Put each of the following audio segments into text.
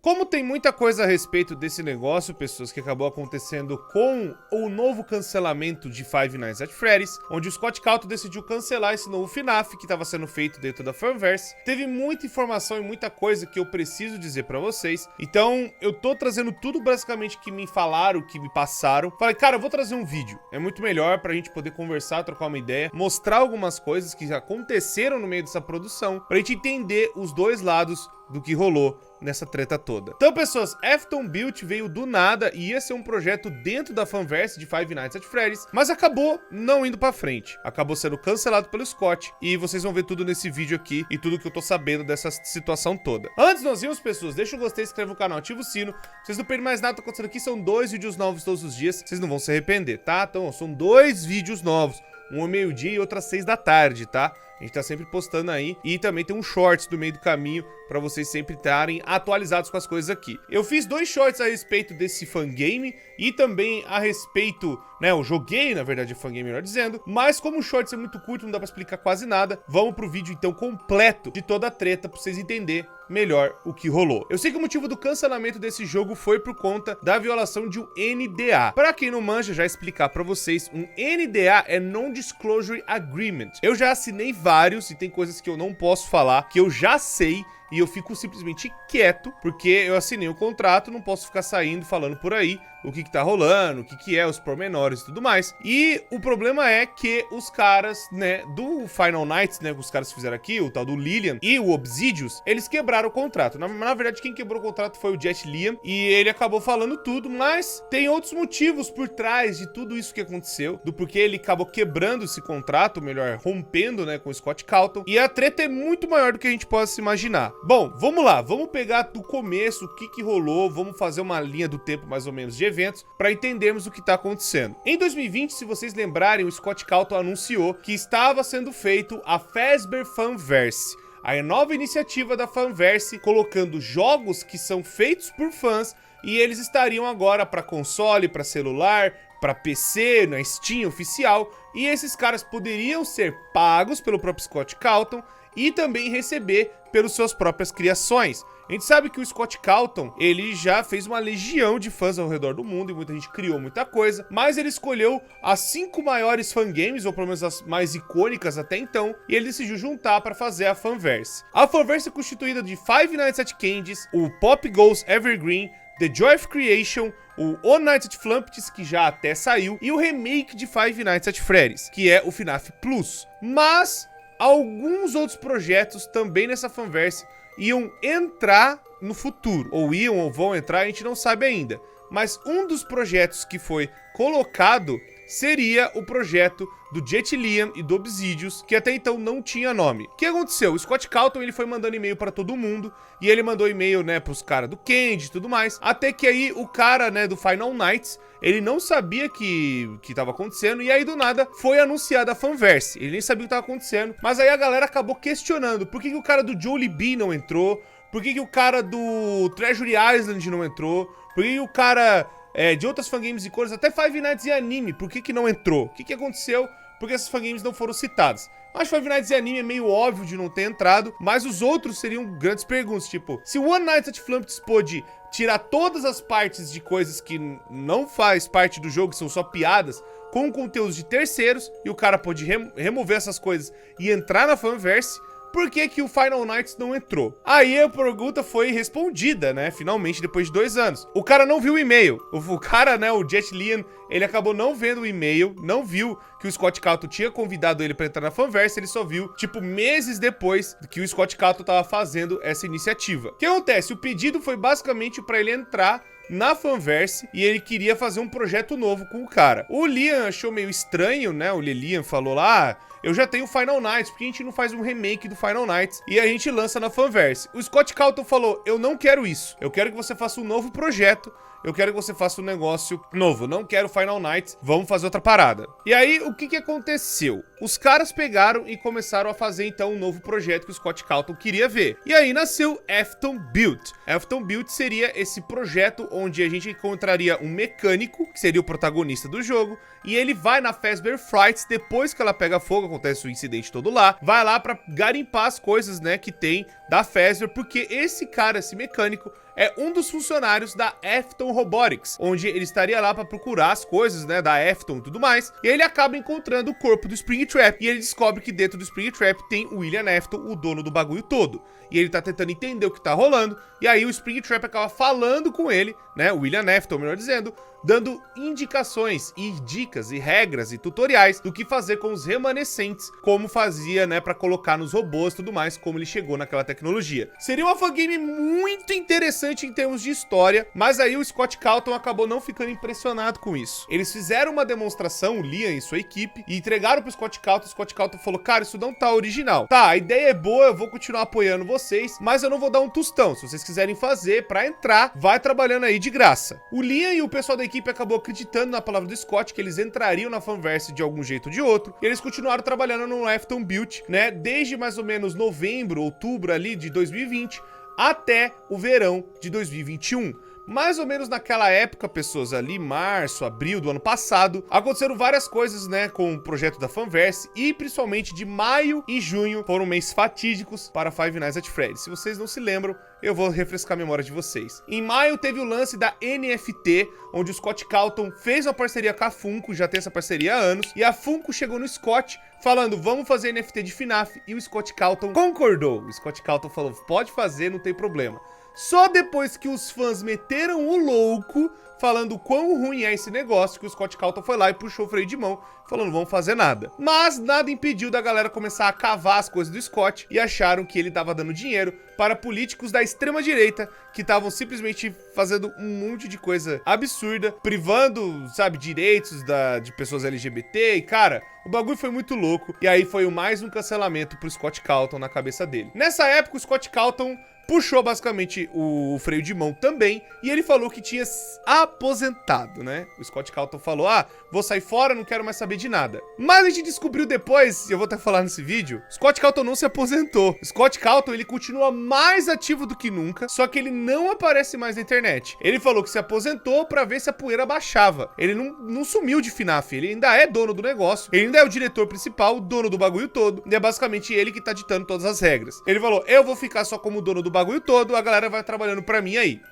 Como tem muita coisa a respeito desse negócio, pessoas, que acabou acontecendo com o novo cancelamento de Five Nights at Freddy's, onde o Scott Cawthon decidiu cancelar esse novo FNAF que estava sendo feito dentro da fanverse, teve muita informação e muita coisa que eu preciso dizer pra vocês. Então eu tô trazendo tudo basicamente que me falaram, que me passaram. Falei, cara, eu vou trazer um vídeo, é muito melhor pra gente poder conversar, trocar uma ideia, mostrar algumas coisas que já aconteceram no meio dessa produção, pra gente entender os dois lados do que rolou nessa treta toda. Então, pessoas, Afton Built veio do nada e ia ser um projeto dentro da fanverse de Five Nights at Freddy's, mas acabou não indo pra frente. Acabou sendo cancelado pelo Scott e vocês vão ver tudo nesse vídeo aqui e tudo que eu tô sabendo dessa situação toda. Antes nós vimos, pessoas, deixa o gostei, inscreve no canal, ativa o sino. Vocês não perdem mais nada, tá acontecendo aqui, são 2 vídeos novos todos os dias, vocês não vão se arrepender, tá? Então, ó, são 2 vídeos novos, um ao meio-dia e outro às 6 da tarde, tá? A gente tá sempre postando aí. E também tem um shorts do meio do caminho pra vocês sempre estarem atualizados com as coisas aqui. Eu fiz 2 shorts a respeito desse fangame e também a respeito, né, eu joguei, na verdade, o fangame, melhor dizendo. Mas como o shorts é muito curto, não dá pra explicar quase nada, vamos pro vídeo, então, completo de toda a treta pra vocês entenderem melhor o que rolou. Eu sei que o motivo do cancelamento desse jogo foi por conta da violação de um NDA. Pra quem não manja, já explicar pra vocês, um NDA é Non-Disclosure Agreement. Eu já assinei vários e tem coisas que eu não posso falar, que eu já sei, e eu fico simplesmente quieto, porque eu assinei o contrato, não posso ficar saindo falando por aí o que tá rolando, o que é, os pormenores e tudo mais. E o problema é que os caras, né, do Final Nights, né, que os caras fizeram aqui, o tal do Lillian e o Obsidious, eles quebraram o contrato. Na verdade, quem quebrou o contrato foi o Jet Liam, e ele acabou falando tudo, mas tem outros motivos por trás de tudo isso que aconteceu, do porquê ele acabou quebrando esse contrato, melhor, rompendo, né, com o Scott Cawthon, e a treta é muito maior do que a gente possa se imaginar. Bom, vamos lá, vamos pegar do começo o que rolou, vamos fazer uma linha do tempo mais ou menos de eventos para entendermos o que tá acontecendo. Em 2020, se vocês lembrarem, o Scott Cawthon anunciou que estava sendo feito a Fazbear Fanverse, a nova iniciativa da fanverse, colocando jogos que são feitos por fãs e eles estariam agora para console, para celular, para PC, na Steam oficial, e esses caras poderiam ser pagos pelo próprio Scott Cawthon e também receber pelas suas próprias criações. A gente sabe que o Scott Cawthon, ele já fez uma legião de fãs ao redor do mundo e muita gente criou muita coisa, mas ele escolheu as 5 maiores fangames, ou pelo menos as mais icônicas até então, e ele decidiu juntar para fazer a fanverse. A fanverse é constituída de Five Nights at Candy's, o Pop Goes Evergreen, The Joy of Creation, o One Night at Flumpty's, que já até saiu, e o remake de Five Nights at Freddy's, que é o FNAF Plus. Mas alguns outros projetos também nessa fanverse iam entrar no futuro, ou iam ou vão entrar, a gente não sabe ainda. Mas um dos projetos que foi colocado seria o projeto do Jet Liam e do Obsidious, que até então não tinha nome. O que aconteceu? O Scott Cawthon, ele foi mandando e-mail para todo mundo, e ele mandou e-mail, né, pros caras do Candy e tudo mais, até que aí o cara, né, do Final Nights, ele não sabia que tava acontecendo, e aí do nada foi anunciada a fanverse. Ele nem sabia o que tava acontecendo, mas aí a galera acabou questionando por que o cara do Jollibee não entrou, por que o cara do Treasure Island não entrou, por que o cara de outras fangames e cores, até Five Nights e Anime, por que não entrou? O que aconteceu? Porque essas fangames não foram citadas. Acho que Five Nights e Anime é meio óbvio de não ter entrado, mas os outros seriam grandes perguntas, tipo, se o One Night at Flumpty's pôde tirar todas as partes de coisas que não faz parte do jogo, que são só piadas, com conteúdos de terceiros, e o cara pôde remover essas coisas e entrar na fanverse, por que o Final Nights não entrou? Aí a pergunta foi respondida, né? Finalmente, depois de 2 anos. O cara não viu o e-mail. O cara, né, o Jet Liam, ele acabou não vendo o e-mail, não viu que o Scott Cawthon tinha convidado ele pra entrar na fanverse, ele só viu, tipo, meses depois que o Scott Cawthon tava fazendo essa iniciativa. O que acontece? O pedido foi basicamente pra ele entrar na fanverse e ele queria fazer um projeto novo com o cara. O Liam achou meio estranho, né? O Liam falou lá, eu já tenho Final Nights, por que a gente não faz um remake do Final Nights e a gente lança na fanverse? O Scott Cawthon falou, eu não quero isso, eu quero que você faça um novo projeto, eu quero que você faça um negócio novo, não quero Final Nights, vamos fazer outra parada. E aí, o que aconteceu? Os caras pegaram e começaram a fazer, então, um novo projeto que o Scott Cawthon queria ver. E aí nasceu Afton Built. Afton Built seria esse projeto onde a gente encontraria um mecânico, que seria o protagonista do jogo, e ele vai na Fazbear Frights, depois que ela pega fogo, acontece o incidente todo lá, vai lá pra garimpar as coisas, né, que tem da Fazbear, porque esse cara, esse mecânico, é um dos funcionários da Afton Robotics, onde ele estaria lá para procurar as coisas, né, da Afton e tudo mais, e ele acaba encontrando o corpo do Springtrap, e ele descobre que dentro do Springtrap tem o William Afton, o dono do bagulho todo, e ele tá tentando entender o que tá rolando, e aí o Springtrap acaba falando com ele, né, o William Afton, melhor dizendo, dando indicações e dicas e regras e tutoriais do que fazer com os remanescentes, como fazia, né, pra colocar nos robôs e tudo mais, como ele chegou naquela tecnologia. Seria uma fangame muito interessante em termos de história, mas aí o Scott Cawthon acabou não ficando impressionado com isso. Eles fizeram uma demonstração, o Liam e sua equipe, e entregaram pro Scott Cawthon. O Scott Cawthon falou, cara, isso não tá original. Tá, a ideia é boa, eu vou continuar apoiando vocês, mas eu não vou dar um tostão. Se vocês quiserem fazer pra entrar, vai trabalhando aí de graça. O Liam e o pessoal da equipe acabou acreditando na palavra do Scott, que eles entrariam na fanverse de algum jeito ou de outro, e eles continuaram trabalhando no Afton Build, né, desde mais ou menos novembro, outubro ali de 2020, até o verão de 2021. Mais ou menos naquela época, pessoas, ali, março, abril do ano passado, aconteceram várias coisas, né, com o projeto da fanverse, e principalmente de maio e junho foram meses fatídicos para Five Nights at Freddy's. Se vocês não se lembram, eu vou refrescar a memória de vocês. Em maio teve o lance da NFT, onde o Scott Cawthon fez uma parceria com a Funko, já tem essa parceria há anos, e a Funko chegou no Scott falando, vamos fazer NFT de FNAF, e o Scott Cawthon concordou. O Scott Cawthon falou, pode fazer, não tem problema. Só depois que os fãs meteram o louco, falando o quão ruim é esse negócio, que o Scott Cawthon foi lá e puxou o freio de mão, falando, não vamos fazer nada. Mas nada impediu da galera começar a cavar as coisas do Scott, e acharam que ele tava dando dinheiro para políticos da extrema-direita, que estavam simplesmente fazendo um monte de coisa absurda, privando, sabe, direitos de pessoas LGBT, e cara, o bagulho foi muito louco, e aí foi mais um cancelamento pro Scott Cawthon na cabeça dele. Nessa época, o Scott Cawthon puxou basicamente o freio de mão também, e ele falou que tinha aposentado, né? O Scott Cawthon falou, vou sair fora, não quero mais saber de nada. Mas a gente descobriu depois, e eu vou até falar nesse vídeo, Scott Cawthon não se aposentou. Scott Cawthon, ele continua mais ativo do que nunca, só que ele não aparece mais na internet. Ele falou que se aposentou pra ver se a poeira baixava. Ele não sumiu de FNAF, ele ainda é dono do negócio, ele ainda é o diretor principal, dono do bagulho todo, e é basicamente ele que tá ditando todas as regras. Ele falou, eu vou ficar só como dono do bagulho todo, a galera vai trabalhando pra mim aí.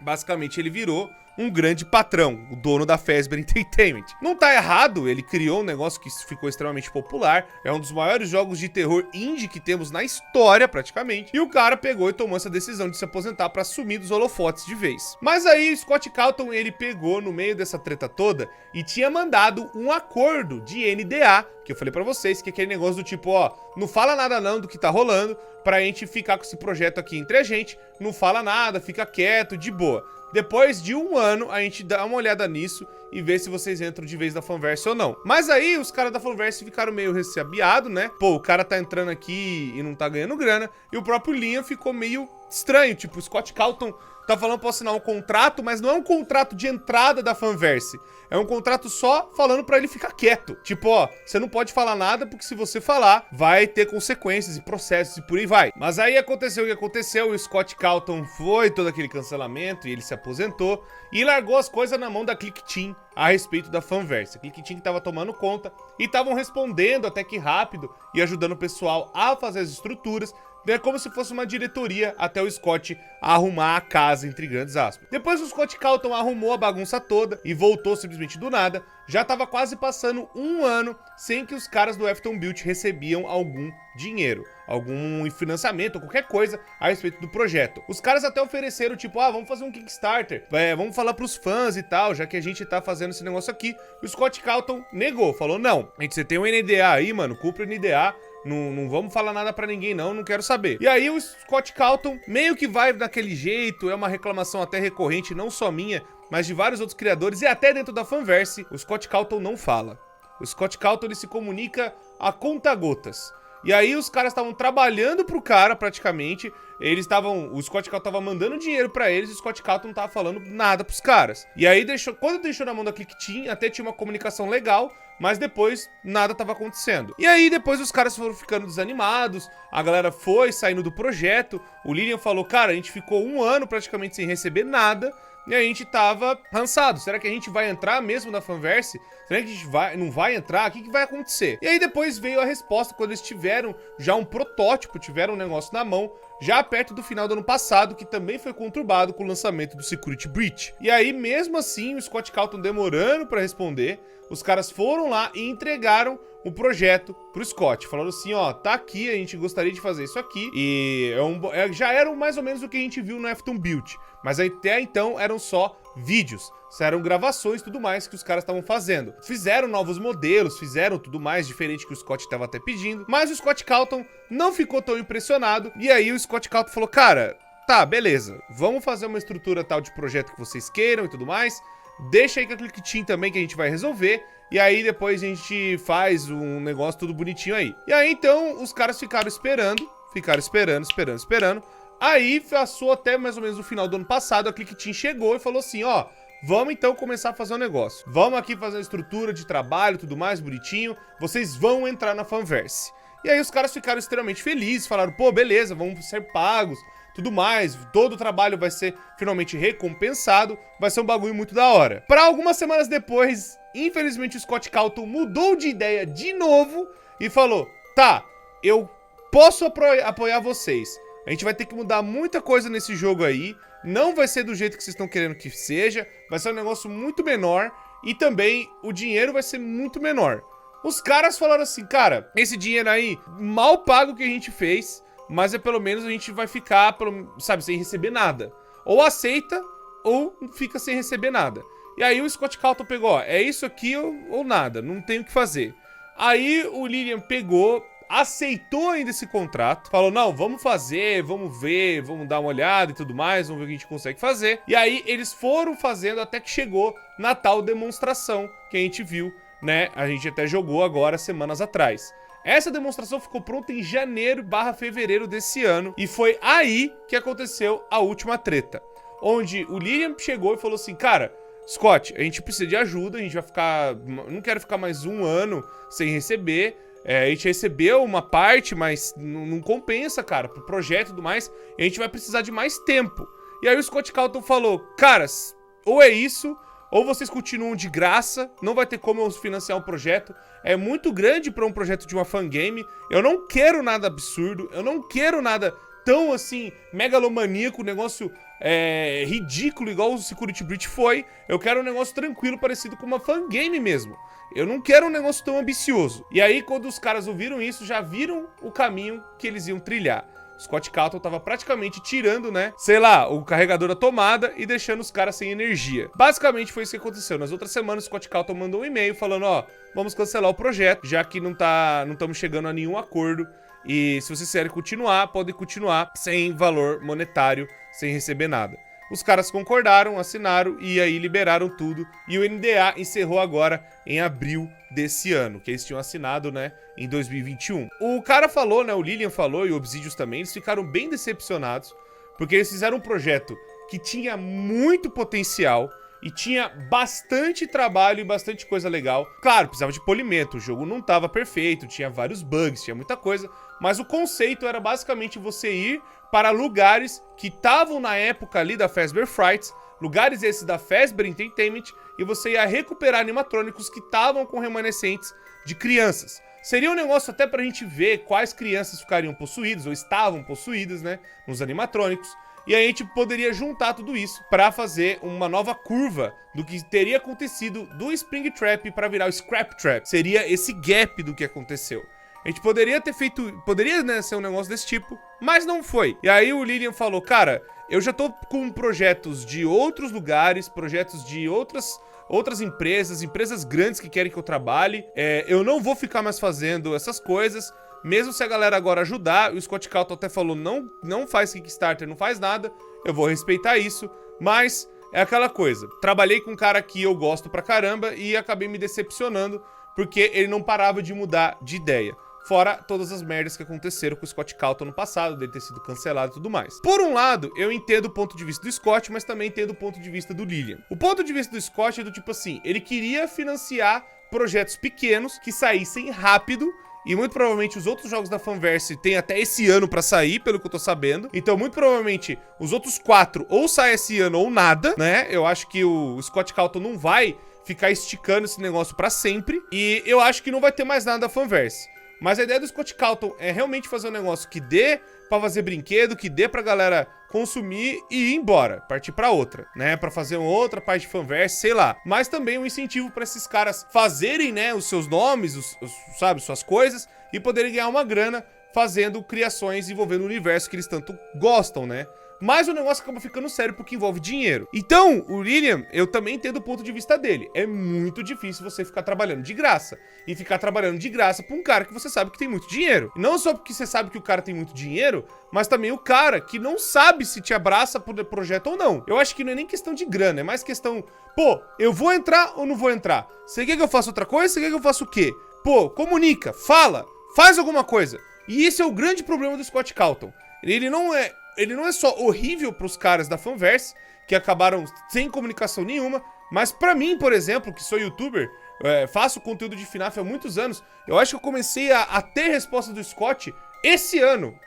Basicamente ele virou um grande patrão, o dono da Fazbear Entertainment. Não tá errado, ele criou um negócio que ficou extremamente popular, é um dos maiores jogos de terror indie que temos na história, praticamente, e o cara pegou e tomou essa decisão de se aposentar pra sumir dos holofotes de vez. Mas aí, Scott Cawthon, ele pegou no meio dessa treta toda e tinha mandado um acordo de NDA, que eu falei pra vocês, que é aquele negócio do tipo, não fala nada não do que tá rolando, pra gente ficar com esse projeto aqui entre a gente, não fala nada, fica quieto, de boa. Depois de um ano, a gente dá uma olhada nisso e vê se vocês entram de vez na fanverse ou não. Mas aí, os caras da fanverse ficaram meio ressabiados, né? Pô, o cara tá entrando aqui e não tá ganhando grana. E o próprio Liam ficou meio estranho. Tipo, o Scott Cawthon tá falando pra assinar um contrato, mas não é um contrato de entrada da fanverse. É um contrato só falando pra ele ficar quieto. Tipo, você não pode falar nada, porque se você falar, vai ter consequências e processos e por aí vai. Mas aí aconteceu o que aconteceu, o Scott Cawthon foi todo aquele cancelamento e ele se aposentou e largou as coisas na mão da Click Team a respeito da fanverse. A Click Team que tava tomando conta e estavam respondendo até que rápido e ajudando o pessoal a fazer as estruturas. É como se fosse uma diretoria até o Scott arrumar a casa, entre grandes aspas. Depois o Scott Cawthon arrumou a bagunça toda e voltou simplesmente do nada. Já tava quase passando um ano sem que os caras do Afton Build recebiam algum dinheiro, algum financiamento ou qualquer coisa a respeito do projeto. Os caras até ofereceram, tipo, vamos fazer um Kickstarter, vamos falar pros fãs e tal, já que a gente tá fazendo esse negócio aqui. O Scott Cawthon negou, falou, não, você tem um NDA aí, mano, cumpre o NDA, não vamos falar nada pra ninguém não quero saber. E aí o Scott Cawthon meio que vai daquele jeito, é uma reclamação até recorrente, não só minha, mas de vários outros criadores e até dentro da fanverse, o Scott Cawthon não fala. O Scott Cawthon, ele se comunica a conta-gotas. E aí os caras estavam trabalhando pro cara praticamente, o Scott Cawthon tava mandando dinheiro pra eles e o Scott Cawthon não tava falando nada pros caras. E aí quando deixou na mão da Click Team, até tinha uma comunicação legal, mas depois nada tava acontecendo. E aí depois os caras foram ficando desanimados, a galera foi saindo do projeto, o Lilian falou, cara, a gente ficou um ano praticamente sem receber nada, e a gente tava cansado. Será que a gente vai entrar mesmo na fanverse? Será que a gente não vai entrar? O que vai acontecer? E aí depois veio a resposta, quando eles tiveram já um protótipo, tiveram um negócio na mão, já perto do final do ano passado, que também foi conturbado com o lançamento do Security Breach. E aí, mesmo assim, o Scott Cawthon demorando para responder, os caras foram lá e entregaram o projeto pro Scott, falando assim, ó, tá aqui, a gente gostaria de fazer isso aqui, e já era mais ou menos o que a gente viu no Afton Build, mas até então eram só vídeos, eram gravações e tudo mais que os caras estavam fazendo. Fizeram novos modelos, fizeram tudo mais diferente que o Scott estava até pedindo, mas o Scott Cawthon não ficou tão impressionado, e aí o Scott Cawthon falou, cara, tá, beleza, vamos fazer uma estrutura tal de projeto que vocês queiram e tudo mais, deixa aí com a Click Team também que a gente vai resolver, e aí depois a gente faz um negócio tudo bonitinho aí. E aí então os caras ficaram esperando, esperando. Aí passou até mais ou menos o final do ano passado, a Click Team chegou e falou assim, ó, vamos então começar a fazer um negócio. Vamos aqui fazer uma estrutura de trabalho, tudo mais, bonitinho, vocês vão entrar na Fanverse. E aí os caras ficaram extremamente felizes, falaram, pô, beleza, vamos ser pagos, tudo mais, todo o trabalho vai ser finalmente recompensado, vai ser um bagulho muito da hora. Pra algumas semanas depois, infelizmente o Scott Cawthon mudou de ideia de novo e falou, tá, eu posso apoiar vocês, a gente vai ter que mudar muita coisa nesse jogo aí, não vai ser do jeito que vocês estão querendo que seja, vai ser um negócio muito menor e também o dinheiro vai ser muito menor. Os caras falaram assim, cara, esse dinheiro aí, mal pago que a gente fez, mas pelo menos a gente vai ficar, sabe, sem receber nada. Ou aceita, ou fica sem receber nada. E aí o Scott Cawthon pegou, ó, é isso aqui ou nada, não tem o que fazer. Aí o Lilian pegou, aceitou ainda esse contrato, falou, não, vamos fazer, vamos ver, vamos dar uma olhada e tudo mais, vamos ver o que a gente consegue fazer. E aí eles foram fazendo até que chegou na tal demonstração que a gente viu, né, a gente até jogou agora semanas atrás. Essa demonstração ficou pronta em janeiro/fevereiro desse ano e foi aí que aconteceu a última treta, onde o Lilian chegou e falou assim, cara, Scott, a gente precisa de ajuda, a gente vai ficar, não quero ficar mais um ano sem receber, a gente recebeu uma parte, mas não compensa, cara, pro projeto e tudo mais, e a gente vai precisar de mais tempo. E aí o Scott Cawthon falou, caras, ou é isso, ou vocês continuam de graça, não vai ter como eu financiar um projeto, é muito grande para um projeto de uma fangame, eu não quero nada absurdo, eu não quero nada tão assim, megalomaníaco, negócio ridículo igual o Security Breach foi, eu quero um negócio tranquilo, parecido com uma fangame mesmo. Eu não quero um negócio tão ambicioso. E aí, quando os caras ouviram isso, já viram o caminho que eles iam trilhar. Scott Cawthon tava praticamente tirando, né, sei lá, o carregador da tomada e deixando os caras sem energia. Basicamente foi isso que aconteceu. Nas outras semanas, Scott Cawthon mandou um e-mail falando, ó, vamos cancelar o projeto, já que não estamos chegando a nenhum acordo. E se vocês quiserem continuar, podem continuar sem valor monetário, sem receber nada. Os caras concordaram, assinaram e aí liberaram tudo. E o NDA encerrou agora em abril desse ano, que eles tinham assinado, né, em 2021. O cara falou, né, o Lilian falou e o Obsidious também, eles ficaram bem decepcionados, porque eles fizeram um projeto que tinha muito potencial e tinha bastante trabalho e bastante coisa legal. Claro, precisava de polimento, o jogo não estava perfeito, tinha vários bugs, tinha muita coisa, mas o conceito era basicamente você ir para lugares que estavam na época ali da Fazbear Frights, lugares esses da Fazbear Entertainment, e você ia recuperar animatrônicos que estavam com remanescentes de crianças. Seria um negócio até pra gente ver quais crianças ficariam possuídas, ou estavam possuídas, né, nos animatrônicos. E aí a gente poderia juntar tudo isso pra fazer uma nova curva do que teria acontecido do Springtrap pra virar o Scraptrap. Seria esse gap do que aconteceu. A gente poderia ter feito, né, ser um negócio desse tipo, mas não foi. E aí o Lilian falou, cara, eu já tô com projetos de outros lugares, projetos de outras empresas grandes que querem que eu trabalhe. Eu não vou ficar mais fazendo essas coisas, mesmo se a galera agora ajudar. O Scott Cawthon até falou, não faz Kickstarter, não faz nada, eu vou respeitar isso, mas é aquela coisa, trabalhei com um cara que eu gosto pra caramba e acabei me decepcionando, porque ele não parava de mudar de ideia. Fora todas as merdas que aconteceram com o Scott Cawthon no passado, dele ter sido cancelado e tudo mais. Por um lado, eu entendo o ponto de vista do Scott, mas também entendo o ponto de vista do Lilian. O ponto de vista do Scott é do tipo assim, ele queria financiar projetos pequenos que saíssem rápido, e muito provavelmente os outros jogos da Fanverse têm até esse ano pra sair, pelo que eu tô sabendo. Então, muito provavelmente, os outros 4 ou saem esse ano ou nada, né? Eu acho que o Scott Cawthon não vai ficar esticando esse negócio pra sempre. E eu acho que não vai ter mais nada da Fanverse. Mas a ideia do Scott Cawthon é realmente fazer um negócio que dê pra fazer brinquedo, que dê pra galera consumir e ir embora, partir pra outra, né? Pra fazer uma outra parte de fanverse, sei lá. Mas também um incentivo pra esses caras fazerem, né, os seus nomes, sabe, suas coisas, e poderem ganhar uma grana fazendo criações envolvendo o universo que eles tanto gostam, né? Mas o negócio acaba ficando sério porque envolve dinheiro. Então, o Lilian, eu também entendo o ponto de vista dele. É muito difícil você ficar trabalhando de graça. E ficar trabalhando de graça pra um cara que você sabe que tem muito dinheiro. E não só porque você sabe que o cara tem muito dinheiro, mas também o cara que não sabe se te abraça pro projeto ou não. Eu acho que não é nem questão de grana, é mais questão... Pô, eu vou entrar ou não vou entrar? Você quer que eu faça outra coisa? Você quer que eu faça o quê? Pô, comunica, fala, faz alguma coisa. E esse é o grande problema do Scott Cawthon. Ele não é só horrível pros caras da fanverse, que acabaram sem comunicação nenhuma, mas pra mim, por exemplo, que sou youtuber, faço conteúdo de FNAF há muitos anos, eu acho que eu comecei a ter resposta do Scott esse ano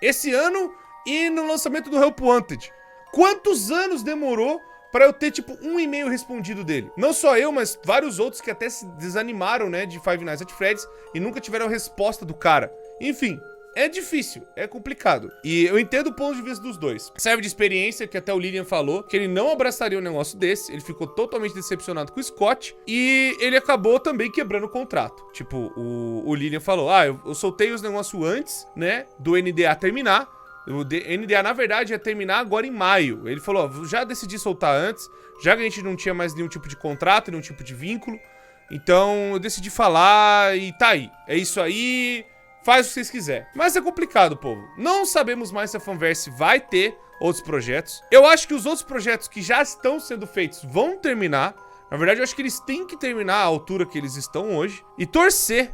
e no lançamento do Help Wanted. Quantos anos demorou pra eu ter, tipo, um e-mail respondido dele? Não só eu, mas vários outros que até se desanimaram, né, de Five Nights at Freddy's e nunca tiveram resposta do cara. Enfim... É difícil, é complicado. E eu entendo o ponto de vista dos dois. Serve de experiência, que até o Lilian falou, que ele não abraçaria um negócio desse. Ele ficou totalmente decepcionado com o Scott. E ele acabou também quebrando o contrato. Tipo, o Lilian falou, eu soltei os negócios antes, né, do NDA terminar. O NDA, na verdade, ia terminar agora em maio. Ele falou, já decidi soltar antes, já que a gente não tinha mais nenhum tipo de contrato, nenhum tipo de vínculo. Então, eu decidi falar e tá aí. É isso aí... Faz o que vocês quiserem. Mas é complicado, povo. Não sabemos mais se a fanverse vai ter outros projetos. Eu acho que os outros projetos que já estão sendo feitos vão terminar. Na verdade, eu acho que eles têm que terminar à altura que eles estão hoje. E torcer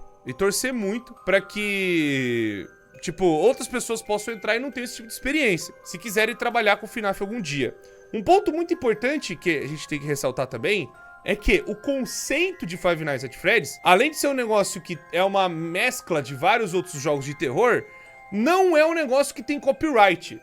muito pra que... tipo, outras pessoas possam entrar e não ter esse tipo de experiência. Se quiserem trabalhar com o FNAF algum dia. Um ponto muito importante que a gente tem que ressaltar também... é que o conceito de Five Nights at Freddy's, além de ser um negócio que é uma mescla de vários outros jogos de terror, não é um negócio que tem copyright.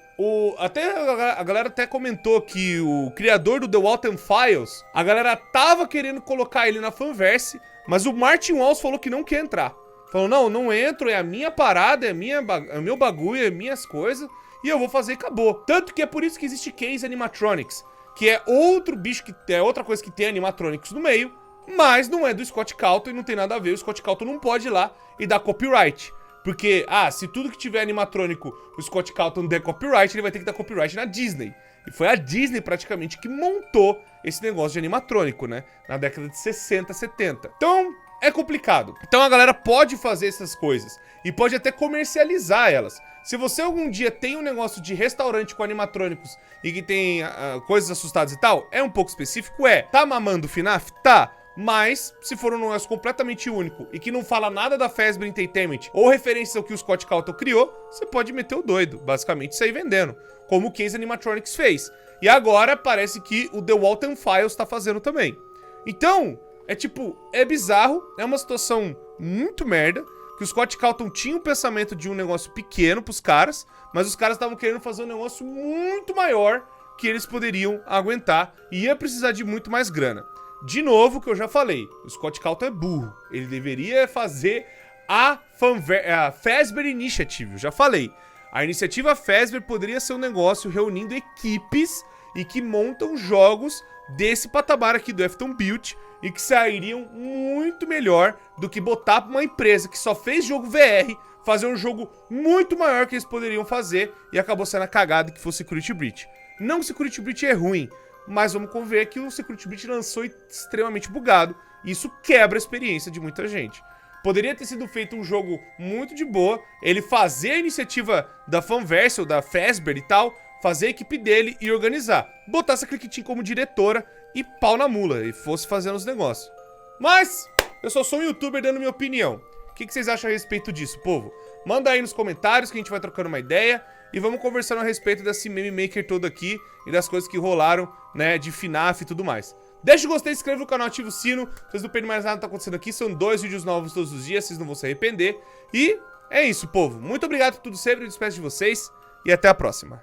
A galera até comentou que o criador do The Waltham Files, a galera tava querendo colocar ele na fanverse, mas o Martin Walls falou que não quer entrar. Falou, não entro, é a minha parada, é o meu bagulho, é minhas coisas, e eu vou fazer e acabou. Tanto que é por isso que existe Case Animatronics, que é outro bicho, que é outra coisa que tem animatronics no meio, mas não é do Scott Cawthon e não tem nada a ver. O Scott Cawthon não pode ir lá e dar copyright. Porque, se tudo que tiver animatrônico o Scott Cawthon der copyright, ele vai ter que dar copyright na Disney. E foi a Disney praticamente que montou esse negócio de animatrônico, né? Na década de 60, 70. Então... é complicado. Então a galera pode fazer essas coisas e pode até comercializar elas. Se você algum dia tem um negócio de restaurante com animatrônicos e que tem coisas assustadas e tal, é um pouco específico, tá mamando o FNAF? Tá. Mas, se for um negócio completamente único e que não fala nada da Fazbear Entertainment ou referência ao que o Scott Cawthon criou, você pode meter o doido, basicamente sair vendendo, como o Case Animatronics fez. E agora parece que o The Waltham Files tá fazendo também. Então... é bizarro, é uma situação muito merda, que o Scott Cawthon tinha um pensamento de um negócio pequeno pros caras, mas os caras estavam querendo fazer um negócio muito maior que eles poderiam aguentar e ia precisar de muito mais grana. De novo, que eu já falei, o Scott Cawthon é burro, ele deveria fazer a Fazbear Initiative, eu já falei. A iniciativa Fazbear poderia ser um negócio reunindo equipes e que montam jogos desse patamar aqui do Afton Build e que sairiam muito melhor do que botar pra uma empresa que só fez jogo VR, fazer um jogo muito maior que eles poderiam fazer e acabou sendo a cagada que foi o Security Breach. Não que o Security Breach é ruim, mas vamos conver que o Security Breach lançou extremamente bugado e isso quebra a experiência de muita gente. Poderia ter sido feito um jogo muito de boa, ele fazer a iniciativa da Fanverse ou da Fazbear e tal, fazer a equipe dele e organizar. Botasse a Click Team como diretora e pau na mula, e fosse fazendo os negócios. Mas, eu só sou um youtuber dando minha opinião. O que vocês acham a respeito disso, povo? Manda aí nos comentários que a gente vai trocando uma ideia e vamos conversando a respeito desse meme maker todo aqui e das coisas que rolaram, né, de FNAF e tudo mais. Deixa o gostei, se inscreve no canal, ativa o sino, vocês não perdem mais nada que tá acontecendo aqui, são 2 vídeos novos todos os dias, vocês não vão se arrepender. E é isso, povo. Muito obrigado por tudo sempre, eu despeço de vocês e até a próxima.